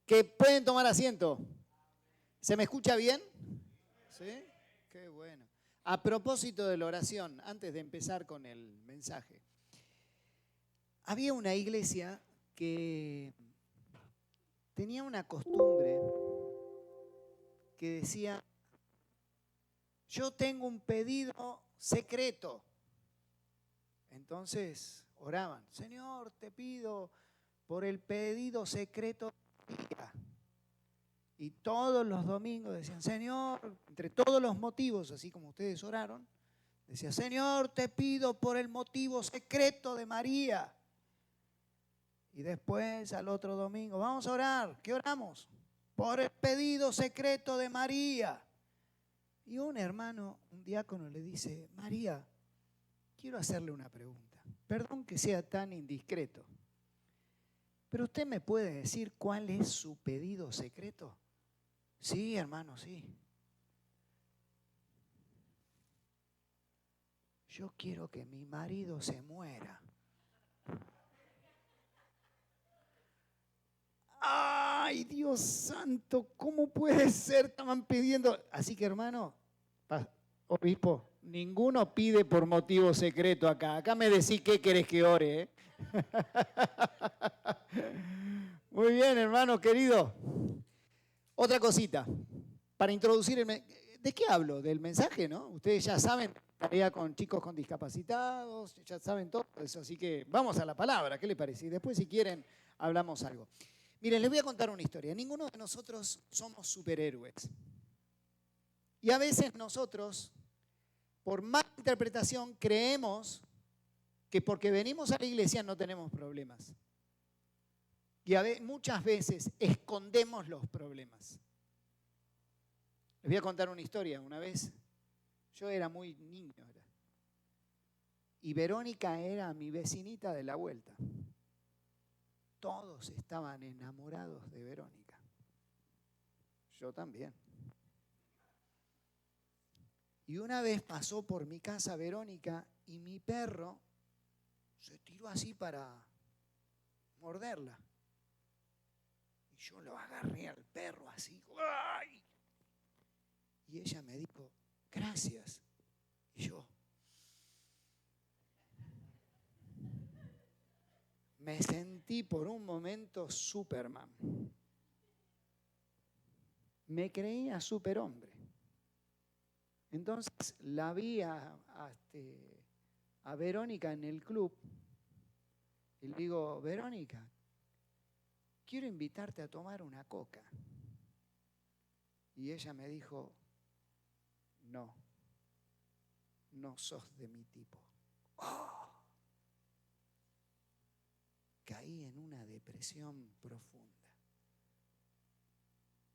Que pueden tomar asiento. ¿Se me escucha bien? ¿Sí? Qué bueno. A propósito de la oración, antes de empezar con el mensaje, había una iglesia que tenía una costumbre que decía: yo tengo un pedido secreto. Entonces oraban: Señor, te pido por el pedido secreto de María. Y todos los domingos decían: Señor, entre todos los motivos, así como ustedes oraron, decía: Señor, te pido por el motivo secreto de María. Y después al otro domingo: vamos a orar. ¿Qué oramos? Por el pedido secreto de María. Y un hermano, un diácono, le dice: María, quiero hacerle una pregunta. Perdón que sea tan indiscreto, pero usted me puede decir cuál es su pedido secreto. Sí, hermano, sí. Yo quiero que mi marido se muera. ¡Ay, Dios santo! ¿Cómo puede ser? Estaban pidiendo. Así que, hermano, obispo, ninguno pide por motivo secreto acá. Acá me decís qué querés que ore, ¿eh? Muy bien, hermano querido. Otra cosita, para introducir ¿de qué hablo? Del mensaje, ¿no? Ustedes ya saben, tarea con chicos con discapacitados, ya saben todo eso, así que vamos a la palabra, ¿qué les parece? Y después, si quieren, hablamos algo. Miren, les voy a contar una historia. Ninguno de nosotros somos superhéroes. Y a veces nosotros, por mala interpretación, creemos que porque venimos a la iglesia no tenemos problemas. Y muchas veces escondemos los problemas. Les voy a contar una historia. Una vez, yo era muy niño, y Verónica era mi vecinita de la vuelta. Todos estaban enamorados de Verónica. Yo también. Y una vez pasó por mi casa Verónica y mi perro se tiró así para morderla. Y yo lo agarré al perro así. ¡Ay! Y ella me dijo: gracias. Y yo me sentí por un momento Superman. Me creía superhombre. Entonces la vi a Verónica en el club y le digo: Verónica, quiero invitarte a tomar una coca. Y ella me dijo: no sos de mi tipo. ¡Oh! Caí en una depresión profunda.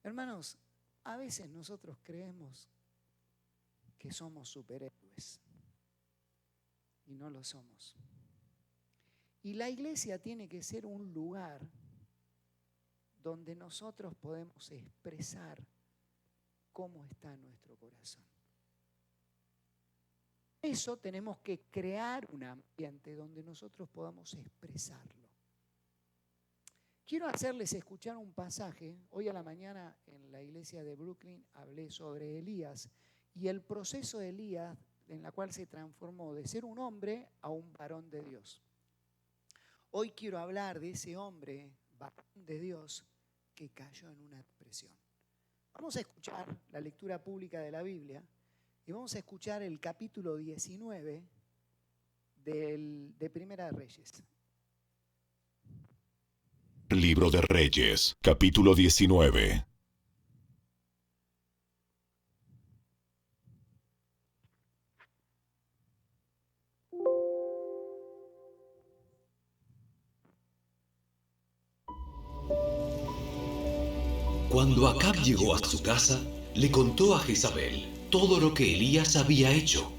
Hermanos, a veces nosotros creemos que somos superhéroes y no lo somos. Y la iglesia tiene que ser un lugar donde nosotros podemos expresar cómo está nuestro corazón. Eso tenemos que crear un ambiente donde nosotros podamos expresarlo. Quiero hacerles escuchar un pasaje. Hoy a la mañana en la iglesia de Brooklyn hablé sobre Elías y el proceso de Elías en la cual se transformó de ser un hombre a un varón de Dios. Hoy quiero hablar de ese hombre, varón de Dios, que cayó en una depresión. Vamos a escuchar la lectura pública de la Biblia y vamos a escuchar el capítulo 19 de Primera de Reyes. Libro de Reyes, capítulo 19. Cuando Acab llegó a su casa, le contó a Jezabel todo lo que Elías había hecho,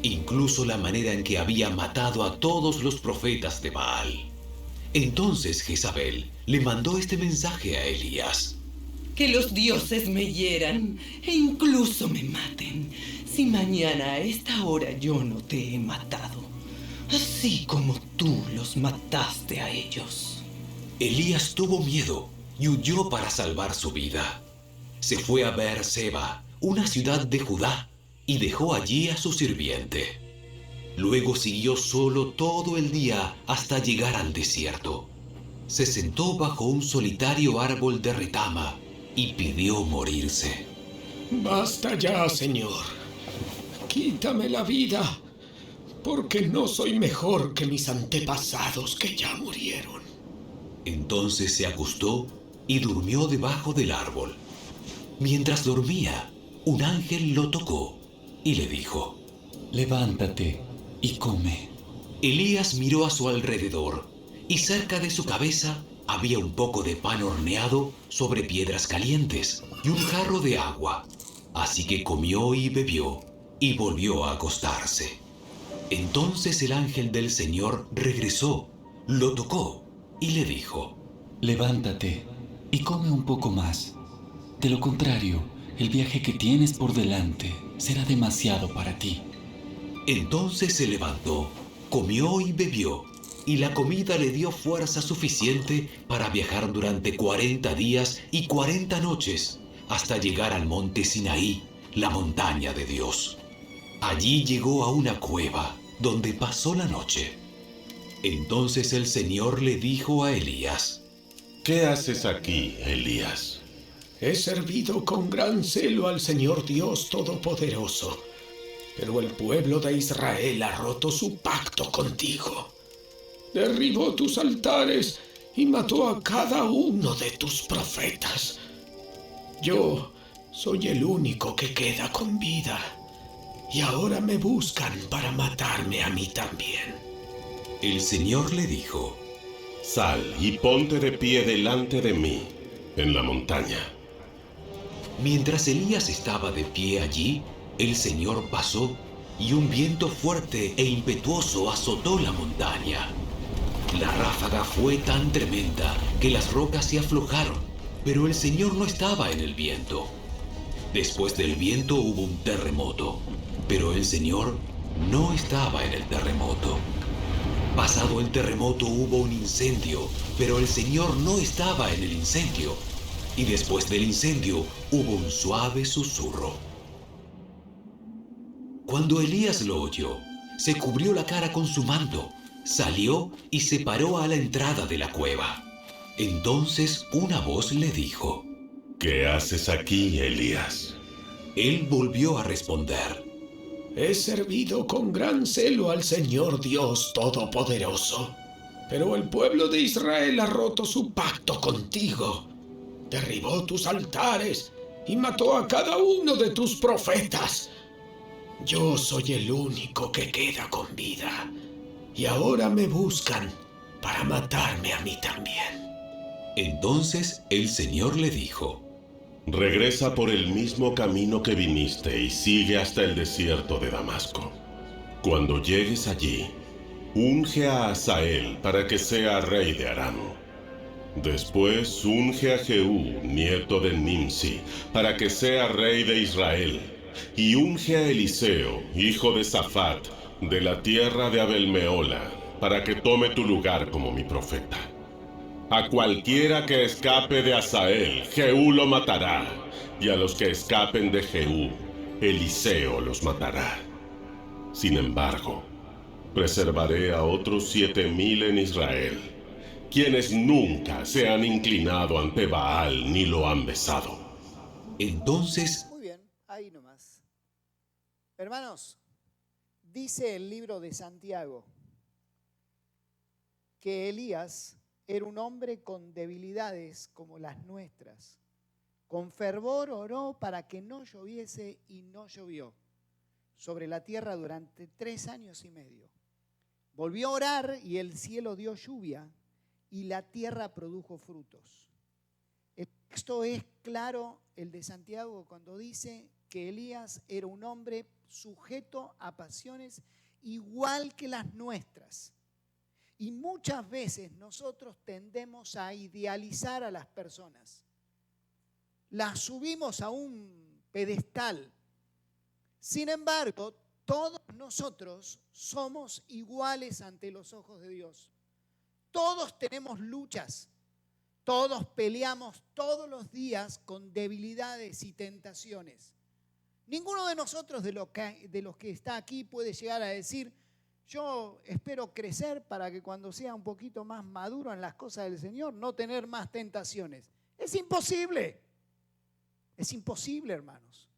incluso la manera en que había matado a todos los profetas de Baal. Entonces Jezabel le mandó este mensaje a Elías: que los dioses me hieran e incluso me maten, si mañana a esta hora yo no te he matado, así como tú los mataste a ellos. Elías tuvo miedo y huyó para salvar su vida. Se fue a Beerseba, una ciudad de Judá, y dejó allí a su sirviente. Luego siguió solo todo el día hasta llegar al desierto. Se sentó bajo un solitario árbol de retama y pidió morirse. Basta ya, Señor. Quítame la vida, porque no soy mejor que mis antepasados que ya murieron. Entonces se acostó y durmió debajo del árbol. Mientras dormía, un ángel lo tocó y le dijo: Levántate y come. Elías miró a su alrededor y cerca de su cabeza había un poco de pan horneado sobre piedras calientes y un jarro de agua. Así que comió y bebió y volvió a acostarse. Entonces el ángel del Señor regresó, lo tocó y le dijo: Levántate y come un poco más. De lo contrario, el viaje que tienes por delante será demasiado para ti. Entonces se levantó, comió y bebió, y la comida le dio fuerza suficiente para viajar durante 40 días y 40 noches hasta llegar al monte Sinaí, la montaña de Dios. Allí llegó a una cueva donde pasó la noche. Entonces el Señor le dijo a Elías: ¿Qué haces aquí, Elías? He servido con gran celo al Señor Dios Todopoderoso, pero el pueblo de Israel ha roto su pacto contigo. Derribó tus altares y mató a cada uno de tus profetas. Yo soy el único que queda con vida, y ahora me buscan para matarme a mí también. El Señor le dijo: Sal y ponte de pie delante de mí, en la montaña. Mientras Elías estaba de pie allí, el Señor pasó y un viento fuerte e impetuoso azotó la montaña. La ráfaga fue tan tremenda que las rocas se aflojaron, pero el Señor no estaba en el viento. Después del viento hubo un terremoto, pero el Señor no estaba en el terremoto. Pasado el terremoto hubo un incendio, pero el Señor no estaba en el incendio. Y después del incendio hubo un suave susurro. Cuando Elías lo oyó, se cubrió la cara con su manto, salió y se paró a la entrada de la cueva. Entonces una voz le dijo: ¿Qué haces aquí, Elías? Él volvió a responder: He servido con gran celo al Señor Dios Todopoderoso, pero el pueblo de Israel ha roto su pacto contigo. Derribó tus altares y mató a cada uno de tus profetas. Yo soy el único que queda con vida, y ahora me buscan para matarme a mí también. Entonces el Señor le dijo: Regresa por el mismo camino que viniste y sigue hasta el desierto de Damasco. Cuando llegues allí, unge a Hazael para que sea rey de Aram. Después unge a Jehú, nieto de Nimsi, para que sea rey de Israel. Y unge a Eliseo, hijo de Safat, de la tierra de Abel-Mehola, para que tome tu lugar como mi profeta. A cualquiera que escape de Hazael, Jehú lo matará, y a los que escapen de Jehú, Eliseo los matará. Sin embargo, preservaré a otros 7,000 en Israel, quienes nunca se han inclinado ante Baal ni lo han besado. Entonces, Muy bien, ahí nomás. Hermanos, dice el libro de Santiago que Elías era un hombre con debilidades como las nuestras. Con fervor oró para que no lloviese y no llovió sobre la tierra durante 3 años y medio. Volvió a orar y el cielo dio lluvia y la tierra produjo frutos. El texto es claro, el de Santiago, cuando dice que Elías era un hombre sujeto a pasiones igual que las nuestras. Y muchas veces nosotros tendemos a idealizar a las personas. Las subimos a un pedestal. Sin embargo, todos nosotros somos iguales ante los ojos de Dios. Todos tenemos luchas. Todos peleamos todos los días con debilidades y tentaciones. Ninguno de nosotros de los que está aquí puede llegar a decir, yo espero crecer para que cuando sea un poquito más maduro en las cosas del Señor, no tener más tentaciones. Es imposible. Es imposible, hermanos.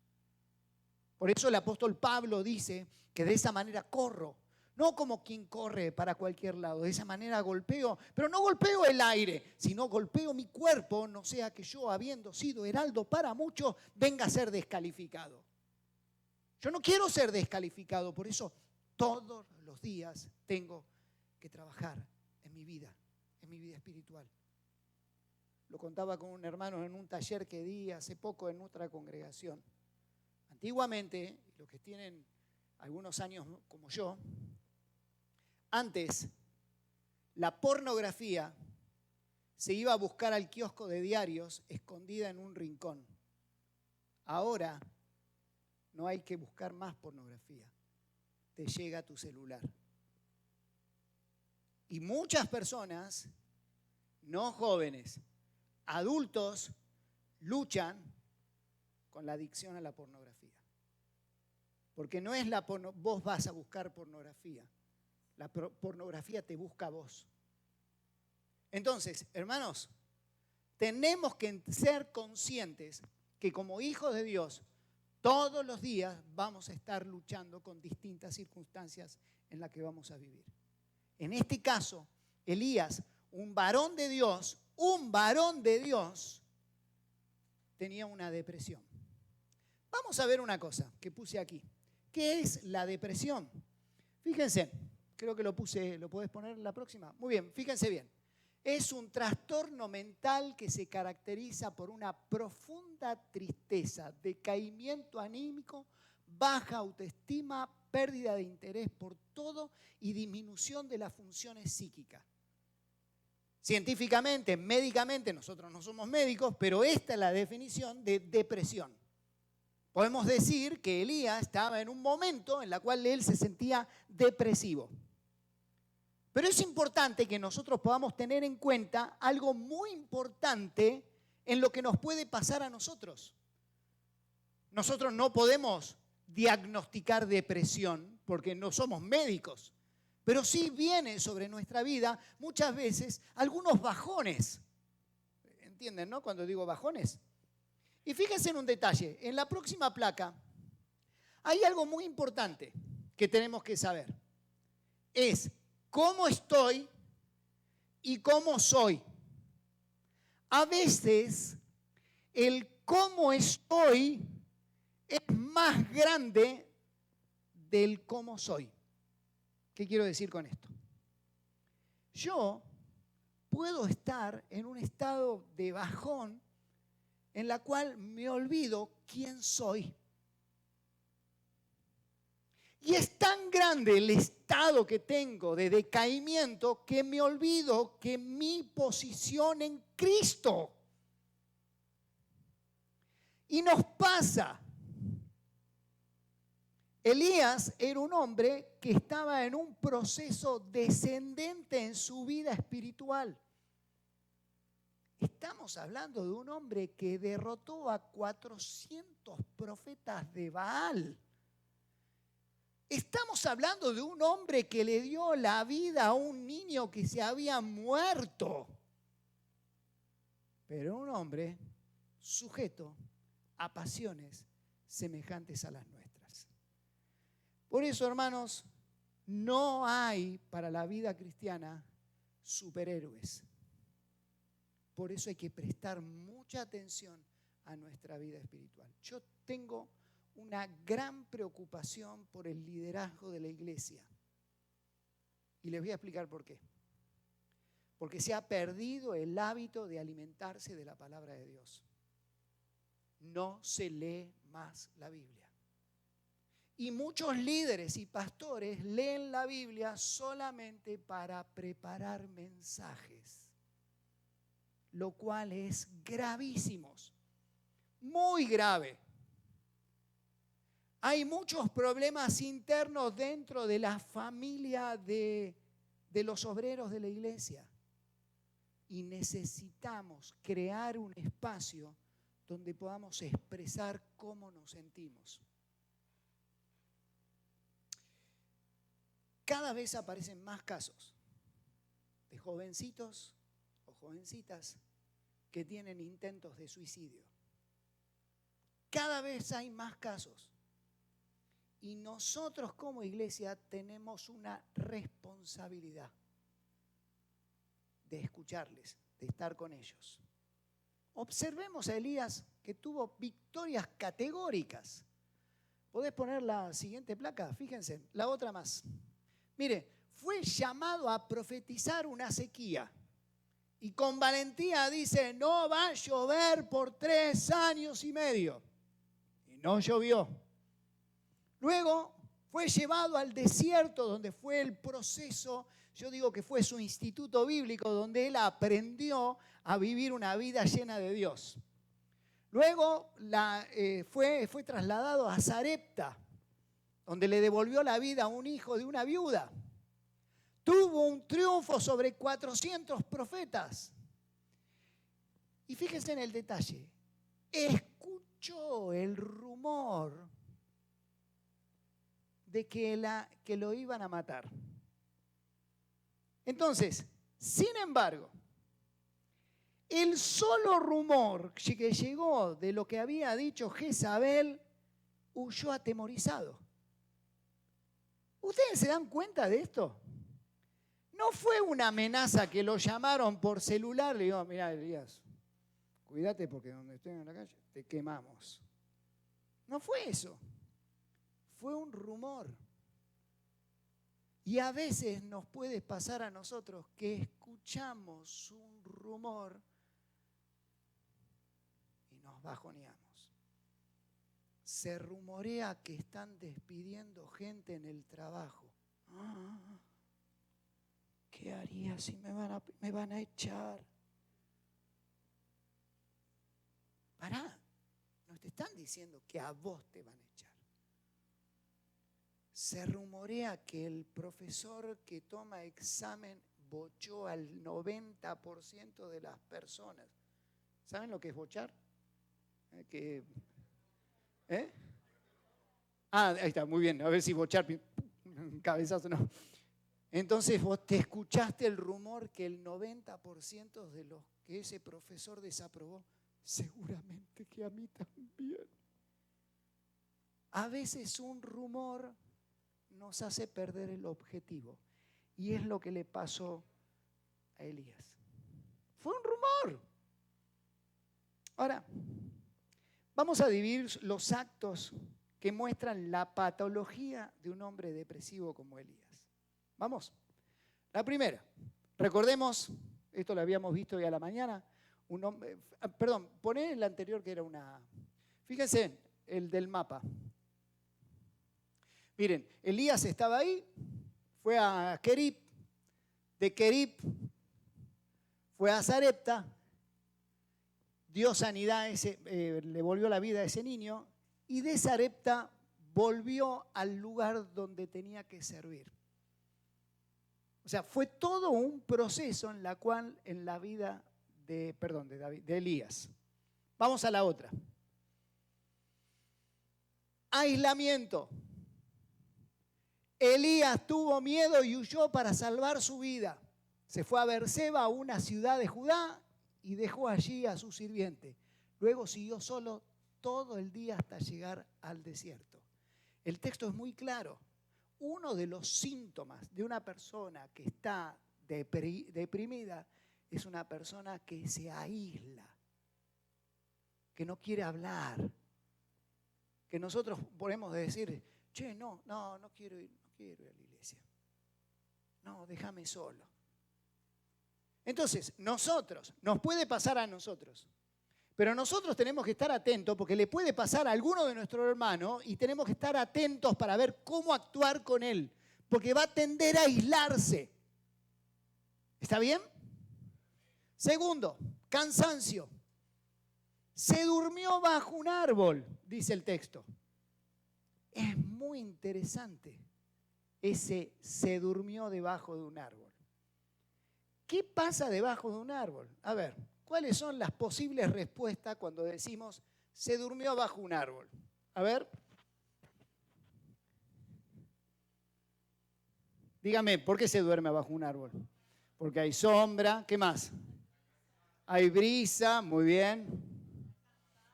Por eso el apóstol Pablo dice que de esa manera corro. No como quien corre para cualquier lado. De esa manera golpeo, pero no golpeo el aire, sino golpeo mi cuerpo, no sea que yo, habiendo sido heraldo para muchos, venga a ser descalificado. Yo no quiero ser descalificado, por eso todos los días tengo que trabajar en mi vida espiritual. Lo contaba con un hermano en un taller que di hace poco en otra congregación. Antiguamente, los que tienen algunos años como yo, antes la pornografía se iba a buscar al kiosco de diarios escondida en un rincón. Ahora no hay que buscar más pornografía. Te llega a tu celular. Y muchas personas, no jóvenes, adultos, luchan con la adicción a la pornografía. Porque no es vos vas a buscar pornografía. La pornografía te busca a vos. Entonces, hermanos, tenemos que ser conscientes que como hijos de Dios, todos los días vamos a estar luchando con distintas circunstancias en las que vamos a vivir. En este caso, Elías, un varón de Dios, tenía una depresión. Vamos a ver una cosa que puse aquí. ¿Qué es la depresión? Fíjense, creo que ¿lo podés poner en la próxima? Muy bien, fíjense bien. Es un trastorno mental que se caracteriza por una profunda tristeza, decaimiento anímico, baja autoestima, pérdida de interés por todo y disminución de las funciones psíquicas. Científicamente, médicamente, nosotros no somos médicos, pero esta es la definición de depresión. Podemos decir que Elías estaba en un momento en el cual él se sentía depresivo. Pero es importante que nosotros podamos tener en cuenta algo muy importante en lo que nos puede pasar a nosotros. Nosotros no podemos diagnosticar depresión porque no somos médicos, pero sí viene sobre nuestra vida muchas veces algunos bajones. ¿Entienden, no? Cuando digo bajones. Y fíjense en un detalle, en la próxima placa hay algo muy importante que tenemos que saber. Es cómo estoy y cómo soy. A veces el cómo estoy es más grande del cómo soy. ¿Qué quiero decir con esto? Yo puedo estar en un estado de bajón en la cual me olvido quién soy. Y es tan grande el estado que tengo de decaimiento que me olvido que mi posición en Cristo. Y nos pasa. Elías era un hombre que estaba en un proceso descendente en su vida espiritual. Estamos hablando de un hombre que derrotó a 400 profetas de Baal. Estamos hablando de un hombre que le dio la vida a un niño que se había muerto. Pero un hombre sujeto a pasiones semejantes a las nuestras. Por eso, hermanos, no hay para la vida cristiana superhéroes. Por eso hay que prestar mucha atención a nuestra vida espiritual. Yo tengo una gran preocupación por el liderazgo de la iglesia. Y les voy a explicar por qué. Porque se ha perdido el hábito de alimentarse de la palabra de Dios. No se lee más la Biblia. Y muchos líderes y pastores leen la Biblia solamente para preparar mensajes, lo cual es gravísimo, muy grave. Hay muchos problemas internos dentro de la familia de los obreros de la iglesia. y necesitamos crear un espacio donde podamos expresar cómo nos sentimos. Cada vez aparecen más casos de jovencitos o jovencitas que tienen intentos de suicidio. Cada vez hay más casos. Y nosotros como iglesia tenemos una responsabilidad de escucharles, de estar con ellos. Observemos a Elías, que tuvo victorias categóricas. ¿Podés poner la siguiente placa? Fíjense, la otra más. Mire, fue llamado a profetizar una sequía. Y con valentía dice, no va a llover por 3 años y medio. Y no llovió. Luego fue llevado al desierto, donde fue el proceso, yo digo que fue su instituto bíblico, donde él aprendió a vivir una vida llena de Dios. Luego fue trasladado a Sarepta, donde le devolvió la vida a un hijo de una viuda. Tuvo un triunfo sobre 400 profetas. Y fíjense en el detalle, escuchó el rumor de que lo iban a matar. Entonces, sin embargo, el solo rumor que llegó de lo que había dicho Jezabel, huyó atemorizado. ¿Ustedes se dan cuenta de esto? No fue una amenaza que lo llamaron por celular, le digo, mira Elías, cuídate porque donde estés en la calle te quemamos. No fue eso. Fue un rumor. Y a veces nos puede pasar a nosotros que escuchamos un rumor y nos bajoneamos. Se rumorea que están despidiendo gente en el trabajo. ¿Qué haría si me van a echar? Pará, no te están diciendo que a vos te van a echar. Se rumorea que el profesor que toma examen bochó al 90% de las personas. ¿Saben lo que es bochar? Ahí está, muy bien. A ver si bochar, cabezazo, no. Entonces vos te escuchaste el rumor que el 90% de los que ese profesor desaprobó, seguramente que a mí también. A veces un rumor nos hace perder el objetivo. Y es lo que le pasó a Elías. Fue un rumor. Ahora, vamos a dividir los actos que muestran la patología de un hombre depresivo como Elías. Vamos. La primera, recordemos, esto lo habíamos visto hoy a la mañana, un hombre, perdón, poné el anterior que era una... Fíjense, el del mapa. Miren, Elías estaba ahí, fue a Kerib, de Kerib fue a Sarepta, dio sanidad, le volvió la vida a ese niño, y de Sarepta volvió al lugar donde tenía que servir. O sea, fue todo un proceso en la vida de Elías. Vamos a la otra. Aislamiento. Elías tuvo miedo y huyó para salvar su vida. Se fue a Berseba, una ciudad de Judá, y dejó allí a su sirviente. Luego siguió solo todo el día hasta llegar al desierto. El texto es muy claro. Uno de los síntomas de una persona que está deprimida es una persona que se aísla, que no quiere hablar, que nosotros podemos decir, che, no quiero ir a la iglesia. No, déjame solo. Entonces, nos puede pasar a nosotros, pero nosotros tenemos que estar atentos porque le puede pasar a alguno de nuestros hermanos y tenemos que estar atentos para ver cómo actuar con él, porque va a tender a aislarse. ¿Está bien? Segundo, cansancio. Se durmió bajo un árbol, dice el texto. Es muy interesante ese se durmió debajo de un árbol. ¿Qué pasa debajo de un árbol? A ver, ¿cuáles son las posibles respuestas cuando decimos se durmió bajo un árbol? A ver. Dígame, ¿por qué se duerme bajo un árbol? Porque hay sombra, ¿qué más? Hay brisa, muy bien.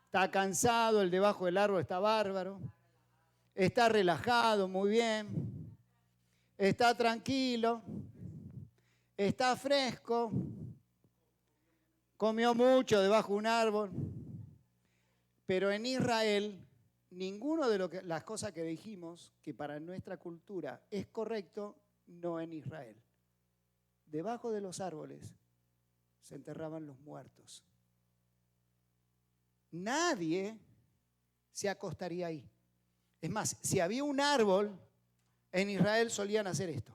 Está cansado, el debajo del árbol está bárbaro. Está relajado, muy bien. Está tranquilo. Está fresco. Comió mucho debajo de un árbol. Pero en Israel, ninguno de las cosas que dijimos, que para nuestra cultura es correcto, no en Israel. Debajo de los árboles se enterraban los muertos. Nadie se acostaría ahí. Es más, si había un árbol, en Israel solían hacer esto.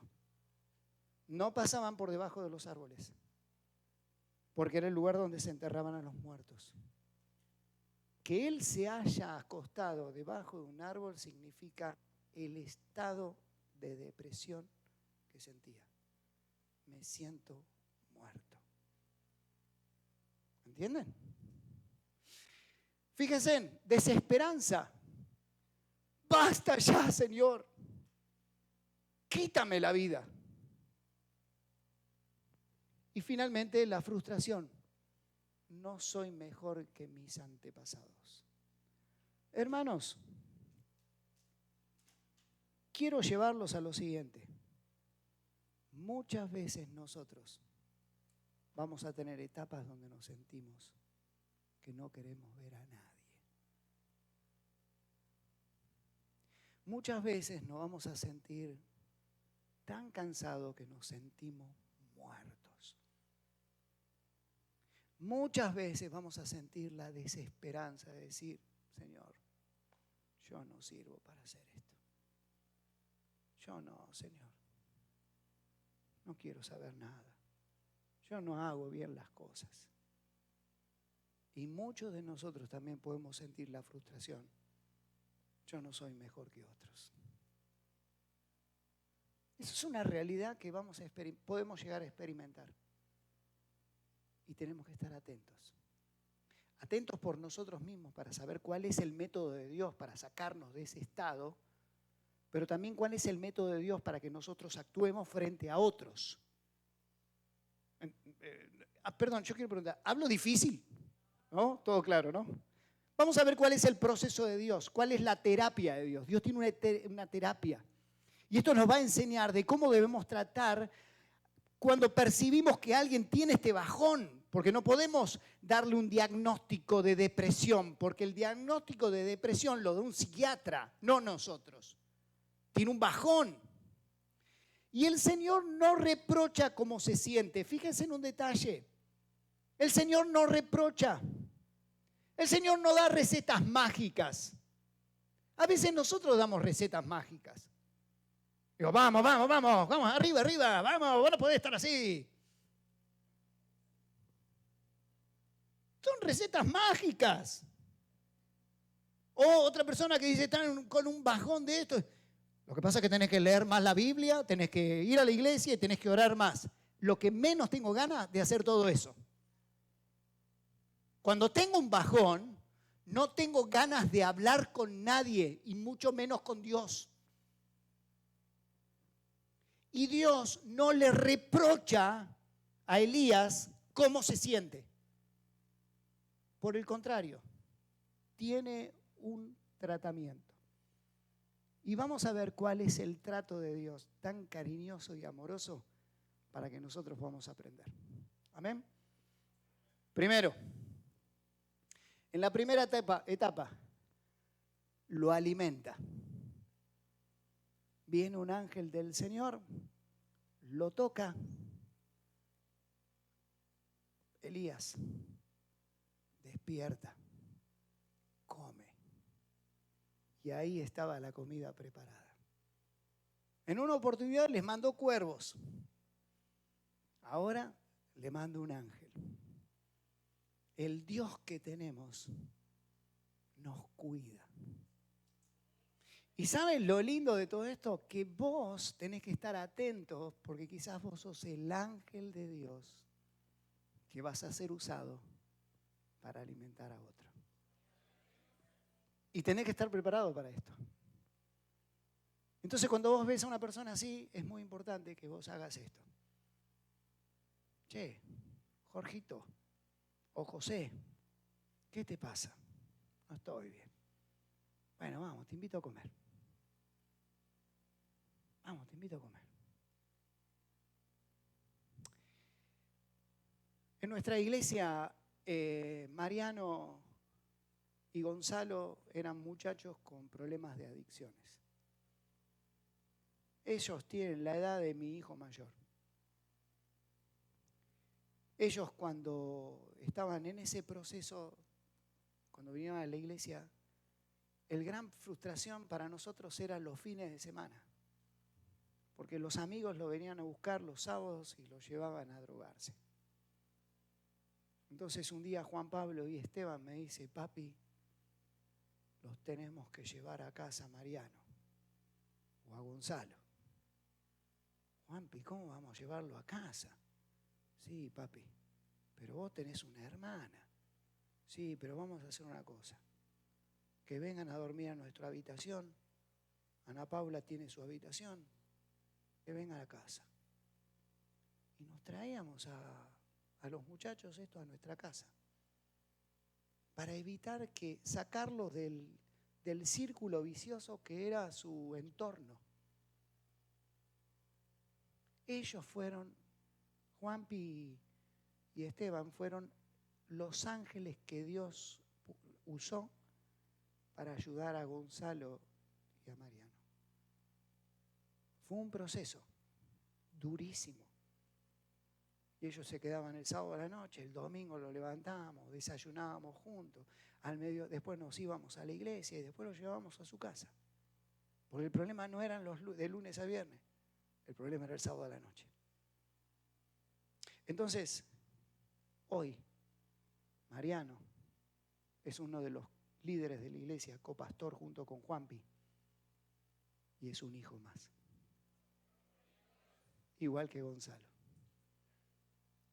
No pasaban por debajo de los árboles, porque era el lugar donde se enterraban a los muertos. Que él se haya acostado debajo de un árbol significa el estado de depresión que sentía. Me siento muerto. ¿Entienden? Fíjense, desesperanza. Basta ya, Señor. Quítame la vida. Y finalmente la frustración. No soy mejor que mis antepasados. Hermanos, quiero llevarlos a lo siguiente. Muchas veces nosotros vamos a tener etapas donde nos sentimos que no queremos ver a nadie. Muchas veces nos vamos a sentir tan cansados que nos sentimos muertos. Muchas veces vamos a sentir la desesperanza de decir, Señor, yo no sirvo para hacer esto. Yo no, Señor. No quiero saber nada. Yo no hago bien las cosas. Y muchos de nosotros también podemos sentir la frustración. Yo no soy mejor que otros. Eso es una realidad que podemos llegar a experimentar. Y tenemos que estar atentos. Atentos por nosotros mismos para saber cuál es el método de Dios para sacarnos de ese estado, pero también cuál es el método de Dios para que nosotros actuemos frente a otros. Perdón, yo quiero preguntar, ¿hablo difícil? ¿No? Todo claro, ¿no? Vamos a ver cuál es el proceso de Dios, cuál es la terapia de Dios. Dios tiene una terapia. Y esto nos va a enseñar de cómo debemos tratar cuando percibimos que alguien tiene este bajón, porque no podemos darle un diagnóstico de depresión, porque el diagnóstico de depresión lo da un psiquiatra, no nosotros. Tiene un bajón. Y el Señor no reprocha cómo se siente. Fíjense en un detalle. El Señor no reprocha. El Señor no da recetas mágicas. A veces nosotros damos recetas mágicas. Digo, vamos, arriba, vamos, vos no podés estar así. Son recetas mágicas. O otra persona que dice, están con un bajón de esto. Lo que pasa es que tenés que leer más la Biblia, tenés que ir a la iglesia y tenés que orar más. Lo que menos tengo ganas de hacer todo eso. Cuando tengo un bajón, no tengo ganas de hablar con nadie y mucho menos con Dios. Y Dios no le reprocha a Elías cómo se siente. Por el contrario, tiene un tratamiento. Y vamos a ver cuál es el trato de Dios tan cariñoso y amoroso para que nosotros podamos aprender. Amén. Primero, en la primera etapa, lo alimenta. Viene un ángel del Señor, lo toca. Elías, despierta, come. Y ahí estaba la comida preparada. En una oportunidad les mandó cuervos. Ahora le manda un ángel. El Dios que tenemos nos cuida. ¿Y saben lo lindo de todo esto? Que vos tenés que estar atentos porque quizás vos sos el ángel de Dios que vas a ser usado para alimentar a otro. Y tenés que estar preparado para esto. Entonces, cuando vos ves a una persona así, es muy importante que vos hagas esto. Che, Jorgito o José, ¿qué te pasa? No estoy bien. Bueno, vamos, te invito a comer. Vamos, te invito a comer. En nuestra iglesia, Mariano y Gonzalo eran muchachos con problemas de adicciones. Ellos tienen la edad de mi hijo mayor. Ellos cuando estaban en ese proceso, cuando vinieron a la iglesia, el gran frustración para nosotros eran los fines de semana. Porque los amigos lo venían a buscar los sábados y lo llevaban a drogarse. Entonces un día Juan Pablo y Esteban me dice, papi, los tenemos que llevar a casa a Mariano o a Gonzalo. Juanpi, ¿cómo vamos a llevarlo a casa? Sí, papi, pero vos tenés una hermana. Sí, pero vamos a hacer una cosa. Que vengan a dormir a nuestra habitación. Ana Paula tiene su habitación. Que vengan a casa. Y nos traíamos a los muchachos esto a nuestra casa. Para evitar que sacarlos del círculo vicioso que era su entorno. Ellos fueron, Juanpi y Esteban, fueron los ángeles que Dios usó para ayudar a Gonzalo y a Mariano. Fue un proceso durísimo. Y ellos se quedaban el sábado a la noche, el domingo lo levantábamos, desayunábamos juntos, después nos íbamos a la iglesia y después los llevábamos a su casa. Porque el problema no eran de lunes a viernes, el problema era el sábado a la noche. Entonces, hoy, Mariano es uno de los líderes de la iglesia, copastor junto con Juanpi, y es un hijo más. Igual que Gonzalo.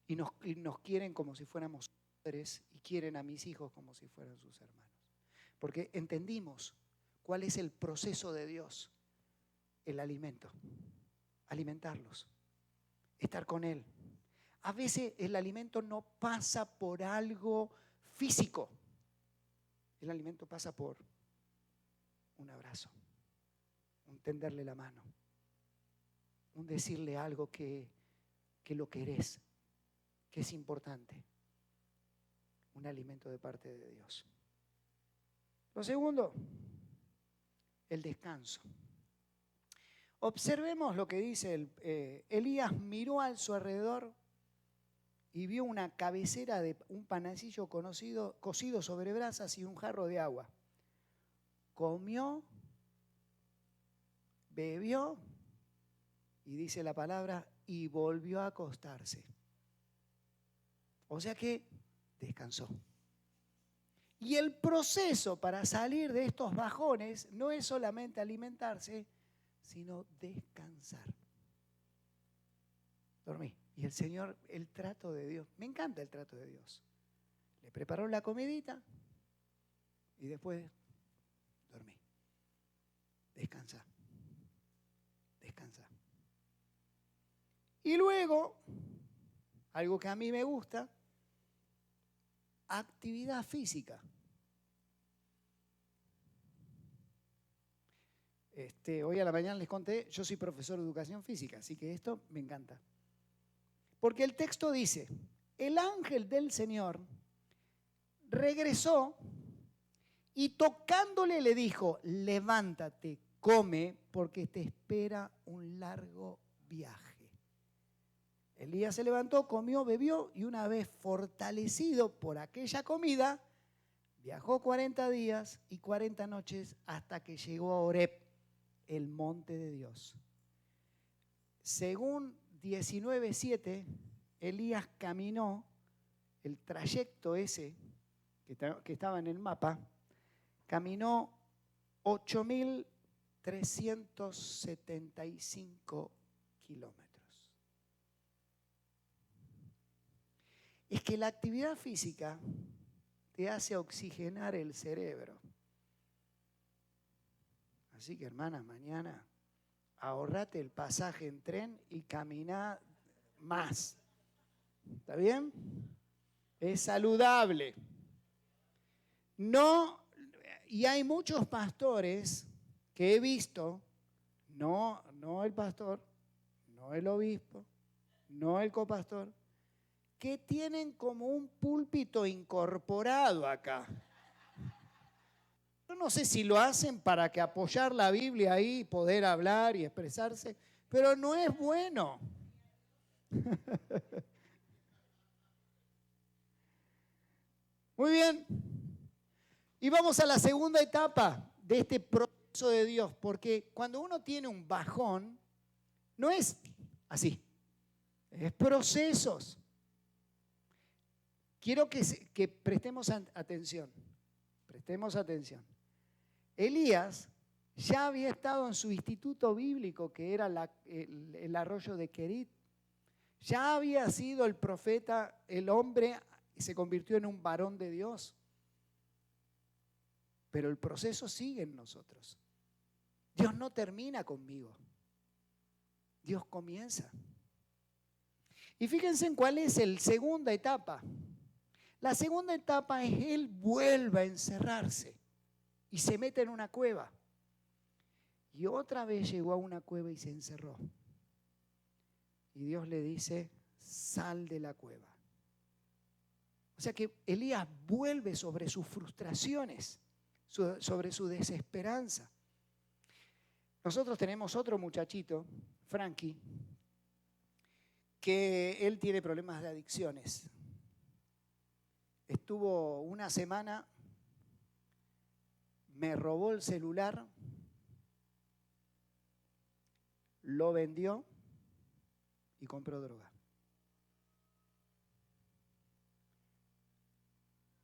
Y nos quieren como si fuéramos padres y quieren a mis hijos como si fueran sus hermanos. Porque entendimos cuál es el proceso de Dios, el alimento, alimentarlos, estar con Él. A veces el alimento no pasa por algo físico. El alimento pasa por un abrazo, un tenderle la mano, un decirle algo que lo querés, que es importante. Un alimento de parte de Dios. Lo segundo, el descanso. Observemos lo que dice Elías miró a su alrededor y vio una cabecera de un panecillo cocido sobre brasas y un jarro de agua. Comió, bebió y dice la palabra y volvió a acostarse. O sea que descansó. Y el proceso para salir de estos bajones no es solamente alimentarse, sino descansar. Dormí. Y el Señor, el trato de Dios, me encanta el trato de Dios. Le preparó la comidita y después dormí. Descansa. Descansa. Y luego, algo que a mí me gusta, actividad física. Hoy a la mañana les conté, yo soy profesor de educación física, así que esto me encanta. Porque el texto dice, el ángel del Señor regresó y tocándole le dijo, levántate, come, porque te espera un largo viaje. Elías se levantó, comió, bebió y una vez fortalecido por aquella comida, viajó 40 días y 40 noches hasta que llegó a Horeb, el monte de Dios. Según 19:7, Elías caminó el trayecto ese que estaba en el mapa, caminó 8.300 375 kilómetros. Es que la actividad física te hace oxigenar el cerebro. Así que, hermana, mañana ahorrate el pasaje en tren y caminá más. ¿Está bien? Es saludable. No, y hay muchos pastores que he visto, no el pastor, no el obispo, no el copastor, que tienen como un púlpito incorporado acá. Yo no sé si lo hacen para que apoyar la Biblia ahí, poder hablar y expresarse, pero no es bueno. Muy bien. Y vamos a la segunda etapa de este proceso de Dios, porque cuando uno tiene un bajón, no es así, es procesos. Quiero que prestemos atención, prestemos atención. Elías ya había estado en su instituto bíblico, que era el arroyo de Querit. Ya había sido el profeta, el hombre, y se convirtió en un varón de Dios. Pero el proceso sigue en nosotros. Dios no termina conmigo. Dios comienza. Y fíjense en cuál es la segunda etapa. La segunda etapa es Él vuelve a encerrarse y se mete en una cueva. Y otra vez llegó a una cueva y se encerró. Y Dios le dice, sal de la cueva. O sea que Elías vuelve sobre sus frustraciones, sobre su desesperanza. Nosotros tenemos otro muchachito, Frankie, que él tiene problemas de adicciones. Estuvo una semana, me robó el celular, lo vendió y compró droga.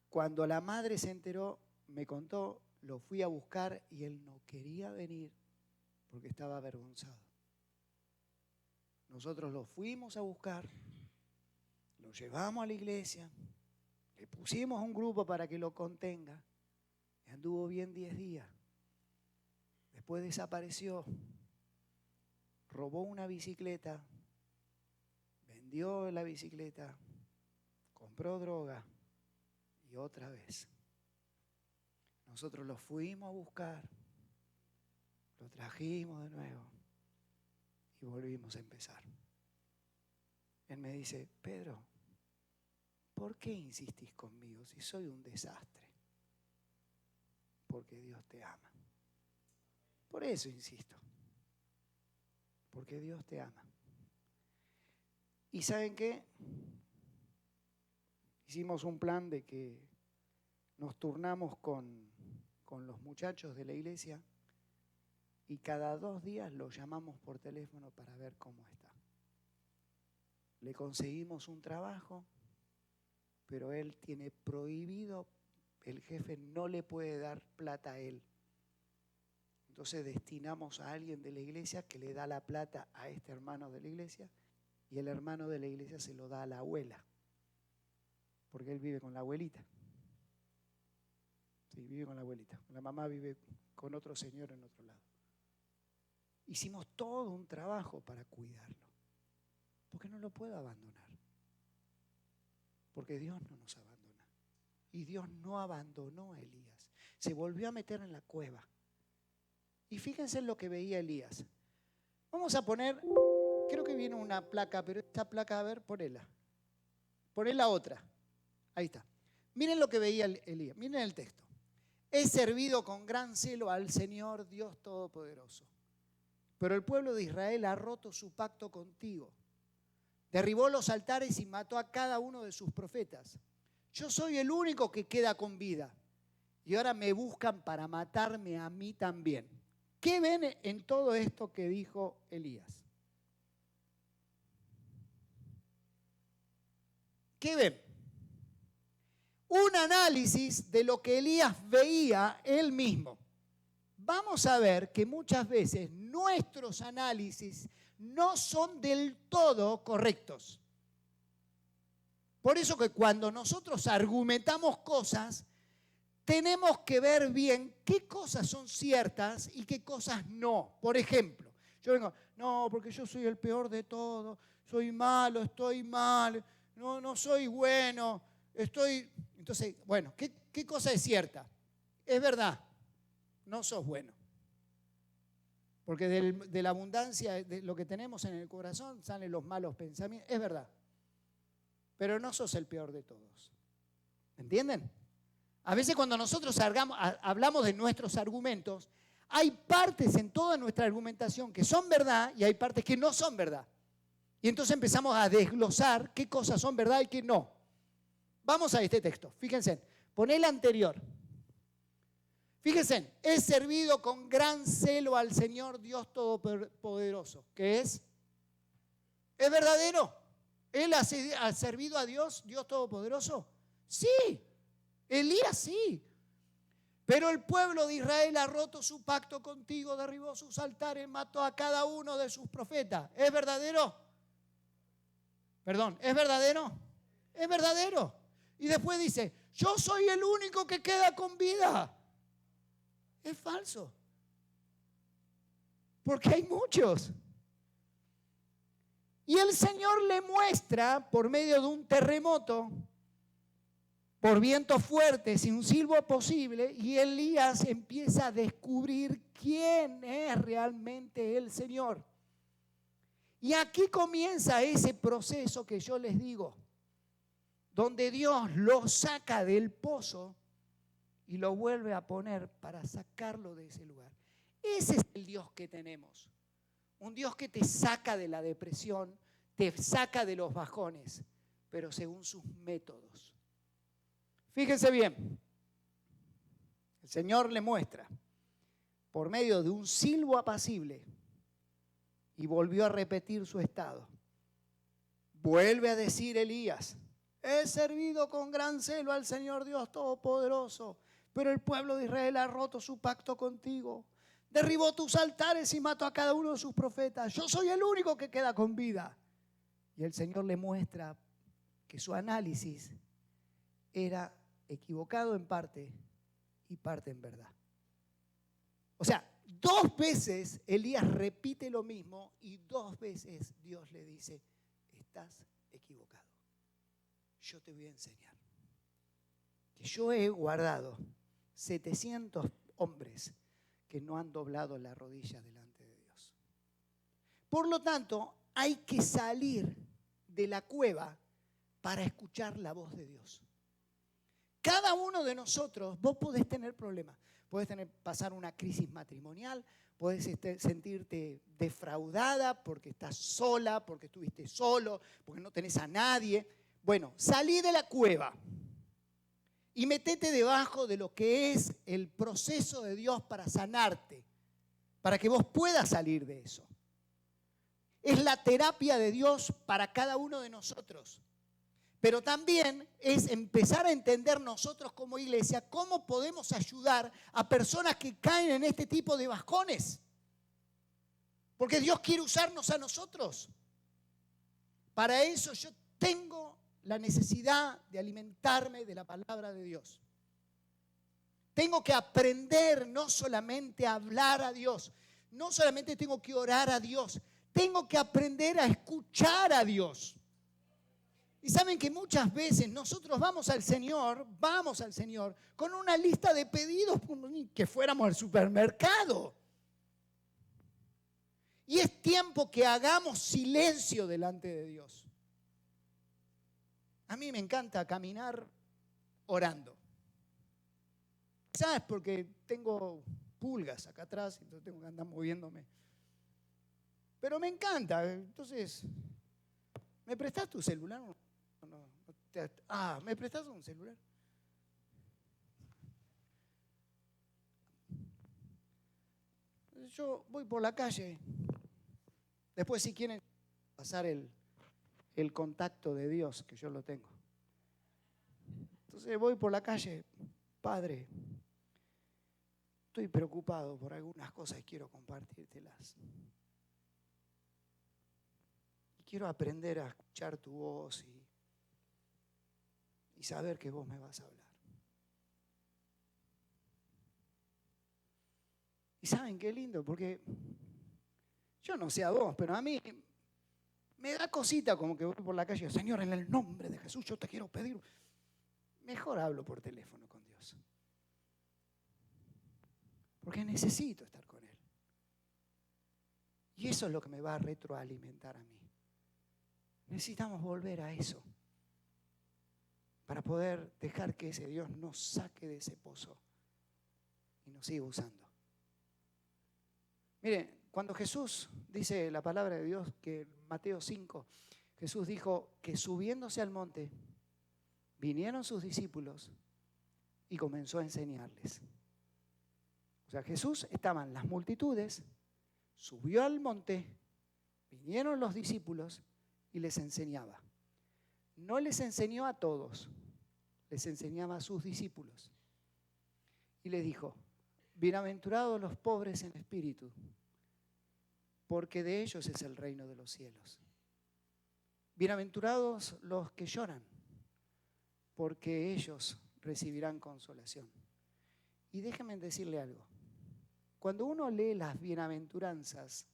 Cuando la madre se enteró, me contó, lo fui a buscar y él no quería venir porque estaba avergonzado. Nosotros lo fuimos a buscar, lo llevamos a la iglesia, le pusimos un grupo para que lo contenga y anduvo bien 10 días. Después desapareció, robó una bicicleta, vendió la bicicleta, compró droga y otra vez. Nosotros lo fuimos a buscar, lo trajimos de nuevo y volvimos a empezar. Él me dice, Pedro, ¿por qué insistís conmigo si soy un desastre? Porque Dios te ama. Por eso insisto. Porque Dios te ama. ¿Y saben qué? Hicimos un plan de que nos turnamos con los muchachos de la iglesia y cada 2 días lo llamamos por teléfono para ver cómo está. Le conseguimos un trabajo, pero él tiene prohibido, el jefe no le puede dar plata a él. Entonces destinamos a alguien de la iglesia que le da la plata a este hermano de la iglesia y el hermano de la iglesia se lo da a la abuela, porque él vive con la abuelita. Sí, vive con la abuelita. La mamá vive con otro señor en otro lado. Hicimos todo un trabajo para cuidarlo, porque no lo puedo abandonar. Porque Dios no nos abandona. Y Dios no abandonó a Elías. Se volvió a meter en la cueva. Y fíjense en lo que veía Elías. Vamos a poner, creo que viene una placa, pero esta placa, a ver, ponela. Ponela otra. Ahí está. Miren lo que veía Elías. Miren el texto. He servido con gran celo al Señor Dios Todopoderoso. Pero el pueblo de Israel ha roto su pacto contigo. Derribó los altares y mató a cada uno de sus profetas. Yo soy el único que queda con vida. Y ahora me buscan para matarme a mí también. ¿Qué ven en todo esto que dijo Elías? ¿Qué ven? Un análisis de lo que Elías veía él mismo. vamos a ver que muchas veces nuestros análisis no son del todo correctos. Por eso que cuando nosotros argumentamos cosas, tenemos que ver bien qué cosas son ciertas y qué cosas no. Por ejemplo, yo vengo, no, porque yo soy el peor de todos, soy malo, estoy mal, no soy bueno, estoy... Entonces, bueno, ¿qué cosa es cierta? Es verdad, no sos bueno. Porque de la abundancia de lo que tenemos en el corazón salen los malos pensamientos. Es verdad. Pero no sos el peor de todos. ¿Entienden? A veces cuando nosotros hablamos de nuestros argumentos, hay partes en toda nuestra argumentación que son verdad y hay partes que no son verdad. Y entonces empezamos a desglosar qué cosas son verdad y qué no. Vamos a este texto. Fíjense, poné el anterior. Fíjense, he servido con gran celo al Señor Dios Todopoderoso. ¿Qué es? ¿Es verdadero? ¿Él ha servido a Dios Todopoderoso? Sí. Elías sí. Pero el pueblo de Israel ha roto su pacto contigo, derribó sus altares, mató a cada uno de sus profetas. ¿Es verdadero? Perdón, ¿es verdadero? Es verdadero. Y después dice, yo soy el único que queda con vida. Es falso. Porque hay muchos. Y el Señor le muestra por medio de un terremoto, por vientos fuertes y un silbo posible, y Elías empieza a descubrir quién es realmente el Señor. Y aquí comienza ese proceso que yo les digo, donde Dios lo saca del pozo y lo vuelve a poner para sacarlo de ese lugar. Ese es el Dios que tenemos. Un Dios que te saca de la depresión, te saca de los bajones, pero según sus métodos. Fíjense bien, el Señor le muestra por medio de un silbo apacible y volvió a repetir su estado. Vuelve a decir Elías, he servido con gran celo al Señor Dios Todopoderoso, pero el pueblo de Israel ha roto su pacto contigo. Derribó tus altares y mató a cada uno de sus profetas. Yo soy el único que queda con vida. Y el Señor le muestra que su análisis era equivocado en parte y parte en verdad. O sea, 2 veces Elías repite lo mismo y 2 veces Dios le dice, estás equivocado. Yo te voy a enseñar que yo he guardado 700 hombres que no han doblado la rodilla delante de Dios. Por lo tanto, hay que salir de la cueva para escuchar la voz de Dios. Cada uno de nosotros, vos podés tener problemas. Podés pasar una crisis matrimonial, podés sentirte defraudada porque estás sola, porque estuviste solo, porque no tenés a nadie. Bueno, salí de la cueva y metete debajo de lo que es el proceso de Dios para sanarte, para que vos puedas salir de eso. Es la terapia de Dios para cada uno de nosotros. Pero también es empezar a entender nosotros como iglesia cómo podemos ayudar a personas que caen en este tipo de bajones. Porque Dios quiere usarnos a nosotros. Para eso yo tengo la necesidad de alimentarme de la palabra de Dios. Tengo que aprender no solamente a hablar a Dios, no solamente tengo que orar a Dios, tengo que aprender a escuchar a Dios. Y saben que muchas veces nosotros vamos al Señor con una lista de pedidos que fuéramos al supermercado. Y es tiempo que hagamos silencio delante de Dios. A mí me encanta caminar orando. ¿Sabes? Porque tengo pulgas acá atrás, entonces tengo que andar moviéndome. Pero me encanta. Entonces, ¿me prestás tu celular? ¿Me prestás un celular? Yo voy por la calle. Después, si quieren pasar el contacto de Dios, que yo lo tengo. Entonces voy por la calle, Padre, estoy preocupado por algunas cosas y quiero compartírtelas. Y quiero aprender a escuchar tu voz y saber que vos me vas a hablar. Y ¿saben qué lindo? Porque yo no sé a vos, pero a mí me da cosita como que voy por la calle y digo, Señor, en el nombre de Jesús yo te quiero pedir. Mejor hablo por teléfono con Dios. Porque necesito estar con Él. Y eso es lo que me va a retroalimentar a mí. Necesitamos volver a eso para poder dejar que ese Dios nos saque de ese pozo y nos siga usando. Miren, cuando Jesús dice la palabra de Dios, que en Mateo 5, Jesús dijo que subiéndose al monte, vinieron sus discípulos y comenzó a enseñarles. O sea, Jesús, estaban las multitudes, subió al monte, vinieron los discípulos y les enseñaba. No les enseñó a todos, les enseñaba a sus discípulos. Y les dijo, bienaventurados los pobres en espíritu, porque de ellos es el reino de los cielos. Bienaventurados los que lloran, porque ellos recibirán consolación. Y déjenme decirle algo. Cuando uno lee las bienaventuranzas,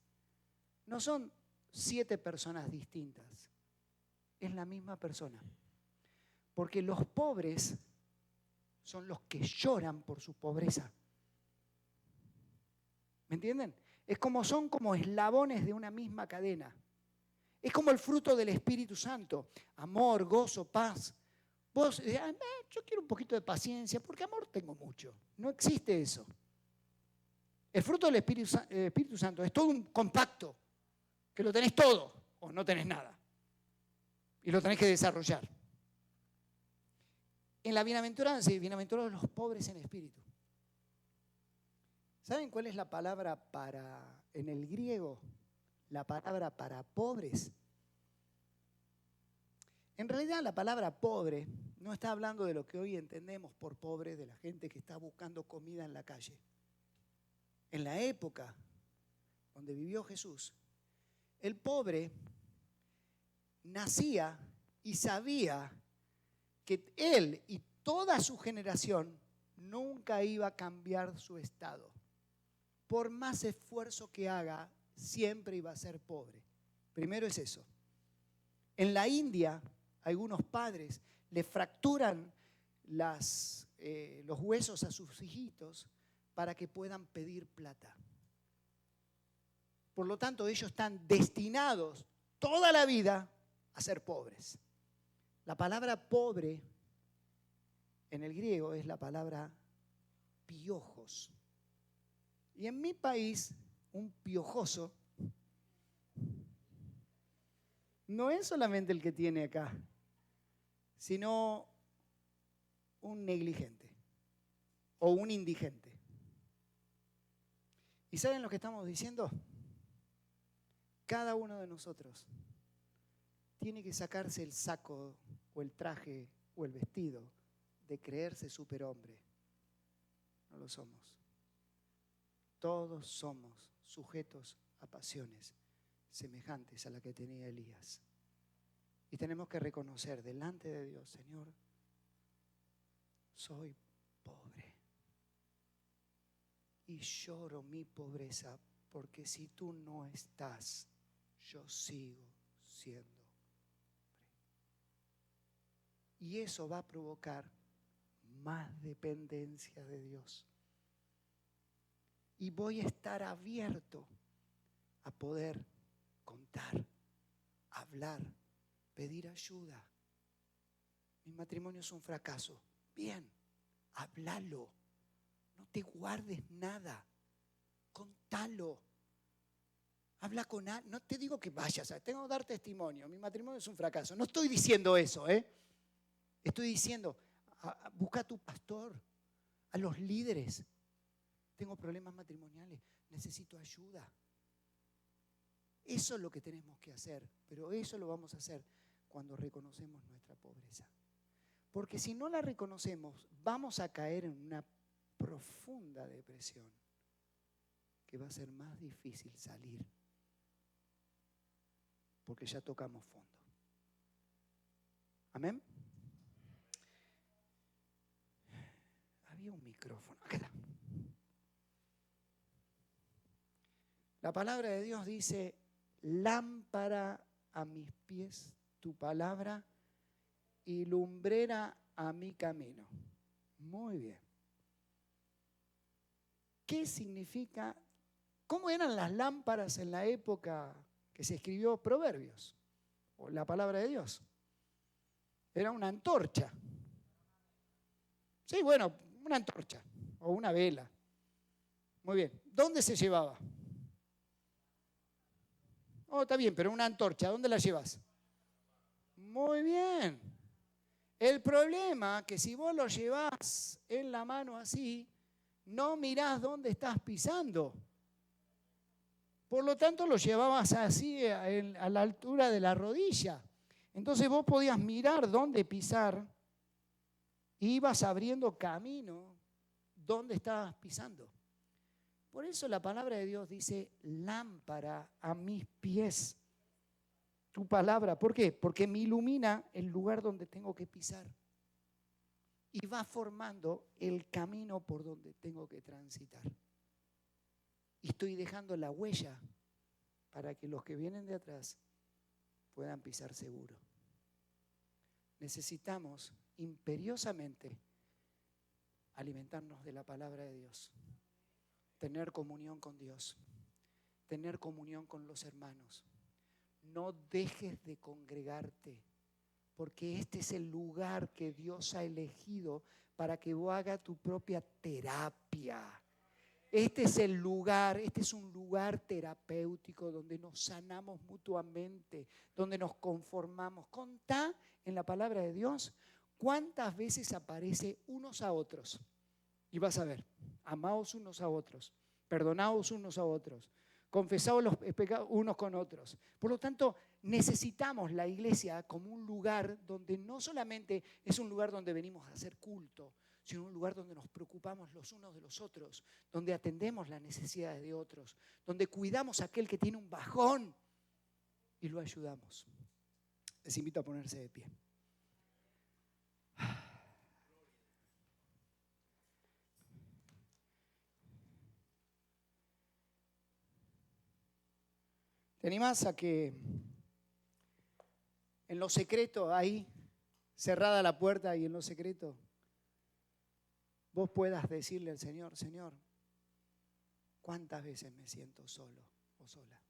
no son 7 personas distintas, es la misma persona. Porque los pobres son los que lloran por su pobreza. ¿Me entienden? Son como eslabones de una misma cadena. Es como el fruto del Espíritu Santo. Amor, gozo, paz. Vos dirás, yo quiero un poquito de paciencia, porque amor tengo mucho. No existe eso. El fruto del Espíritu Santo es todo un compacto, que lo tenés todo o no tenés nada. Y lo tenés que desarrollar. En la bienaventuranza, bienaventurados los pobres en espíritu. ¿Saben cuál es la palabra en el griego, la palabra para pobres? En realidad la palabra pobre no está hablando de lo que hoy entendemos por pobre, de la gente que está buscando comida en la calle. En la época donde vivió Jesús, el pobre nacía y sabía que él y toda su generación nunca iba a cambiar su estado. Por más esfuerzo que haga, siempre iba a ser pobre. Primero es eso. En la India, algunos padres le fracturan los huesos a sus hijitos para que puedan pedir plata. Por lo tanto, ellos están destinados toda la vida a ser pobres. La palabra pobre en el griego es la palabra piojos. Y en mi país, un piojoso no es solamente el que tiene acá, sino un negligente o un indigente. ¿Y saben lo que estamos diciendo? Cada uno de nosotros tiene que sacarse el saco o el traje o el vestido de creerse superhombre. No lo somos. Todos somos sujetos a pasiones semejantes a la que tenía Elías. Y tenemos que reconocer delante de Dios, Señor, soy pobre. Y lloro mi pobreza, porque si tú no estás, yo sigo siendo pobre. Y eso va a provocar más dependencia de Dios. Y voy a estar abierto a poder contar, hablar, pedir ayuda. Mi matrimonio es un fracaso. Bien, háblalo. No te guardes nada. Contalo. Habla con alguien. No te digo que vayas, tengo que dar testimonio. Mi matrimonio es un fracaso. No estoy diciendo eso, Estoy diciendo, busca a tu pastor, a los líderes. Tengo problemas matrimoniales, necesito ayuda. Eso es lo que tenemos que hacer, pero eso lo vamos a hacer cuando reconocemos nuestra pobreza. Porque si no la reconocemos, vamos a caer en una profunda depresión que va a ser más difícil salir, porque ya tocamos fondo. ¿Amén? Había un micrófono. Acá está. La palabra de Dios dice: lámpara a mis pies tu palabra y lumbrera a mi camino. Muy bien. ¿Qué significa? ¿Cómo eran las lámparas en la época que se escribió Proverbios? O la palabra de Dios. Era una antorcha. Sí, bueno, una antorcha o una vela. Muy bien. ¿Dónde se llevaba? Oh, está bien, pero una antorcha, ¿dónde la llevas? Muy bien. El problema es que si vos lo llevas en la mano así, no mirás dónde estás pisando. Por lo tanto, lo llevabas así a la altura de la rodilla. Entonces vos podías mirar dónde pisar y ibas abriendo camino dónde estabas pisando. Por eso la palabra de Dios dice: lámpara a mis pies tu palabra. ¿Por qué? Porque me ilumina el lugar donde tengo que pisar y va formando el camino por donde tengo que transitar. Y estoy dejando la huella para que los que vienen de atrás puedan pisar seguro. Necesitamos imperiosamente alimentarnos de la palabra de Dios, tener comunión con Dios, tener comunión con los hermanos. No dejes de congregarte, porque este es el lugar que Dios ha elegido para que vos hagas tu propia terapia. Este es el lugar, este es un lugar terapéutico donde nos sanamos mutuamente, donde nos conformamos. Contá en la palabra de Dios cuántas veces aparece unos a otros. Y vas a ver, amaos unos a otros, perdonaos unos a otros, confesaos los pecados unos con otros. Por lo tanto, necesitamos la iglesia como un lugar donde no solamente es un lugar donde venimos a hacer culto, sino un lugar donde nos preocupamos los unos de los otros, donde atendemos las necesidades de otros, donde cuidamos a aquel que tiene un bajón y lo ayudamos. Les invito a ponerse de pie. ¿Te animás a que en lo secreto, ahí, cerrada la puerta y en lo secreto, vos puedas decirle al Señor: Señor, ¿cuántas veces me siento solo o sola?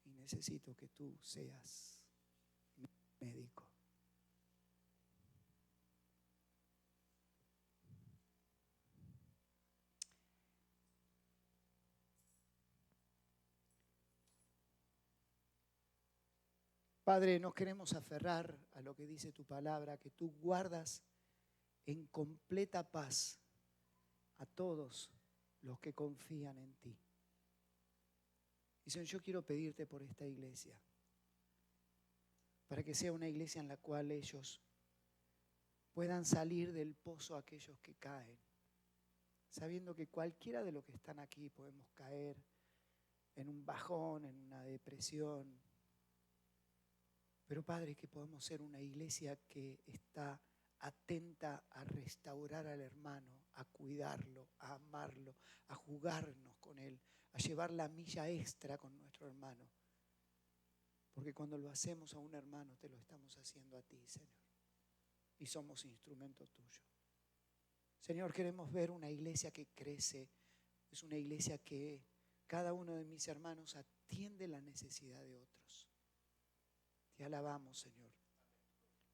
Y necesito que tú seas mi médico. Padre, nos queremos aferrar a lo que dice tu palabra, que tú guardas en completa paz a todos los que confían en ti. Y Señor, yo quiero pedirte por esta iglesia, para que sea una iglesia en la cual ellos puedan salir del pozo aquellos que caen, sabiendo que cualquiera de los que están aquí podemos caer en un bajón, en una depresión. Pero Padre, que podamos ser una iglesia que está atenta a restaurar al hermano, a cuidarlo, a amarlo, a jugarnos con él, a llevar la milla extra con nuestro hermano. Porque cuando lo hacemos a un hermano, te lo estamos haciendo a ti, Señor. Y somos instrumento tuyo. Señor, queremos ver una iglesia que crece. Es una iglesia que cada uno de mis hermanos atiende la necesidad de otros. Te alabamos, Señor,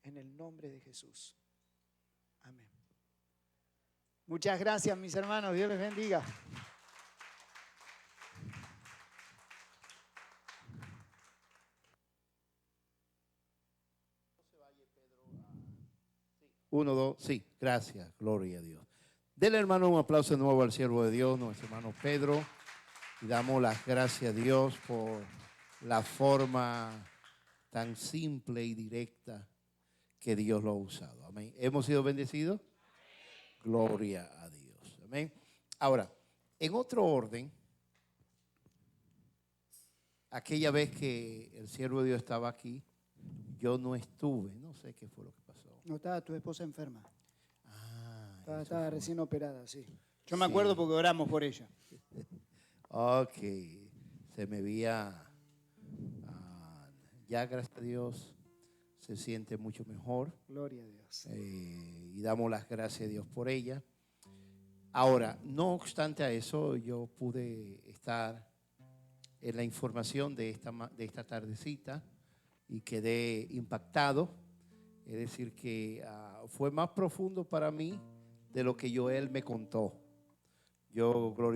en el nombre de Jesús. Amén. Muchas gracias, mis hermanos. Dios les bendiga. Uno, dos, sí, gracias, gloria a Dios. Denle, hermano, un aplauso de nuevo al siervo de Dios, nuestro hermano Pedro. Y damos las gracias a Dios por la forma tan simple y directa que Dios lo ha usado. Amén. ¿Hemos sido bendecidos? Gloria a Dios. Amén. Ahora, en otro orden, aquella vez que el siervo de Dios estaba aquí, yo no estuve, no sé qué fue lo que pasó. No, estaba tu esposa enferma. Ah, Estaba fue. recién operada, sí. Yo me Sí. acuerdo porque oramos por ella. Ok, se me veía, ya gracias a Dios se siente mucho mejor. Gloria a Dios. Y damos las gracias a Dios por ella. Ahora, no obstante a eso, yo pude estar en la información de esta tardecita y quedé impactado. Es decir, que fue más profundo para mí de lo que Joel me contó. Yo glorifico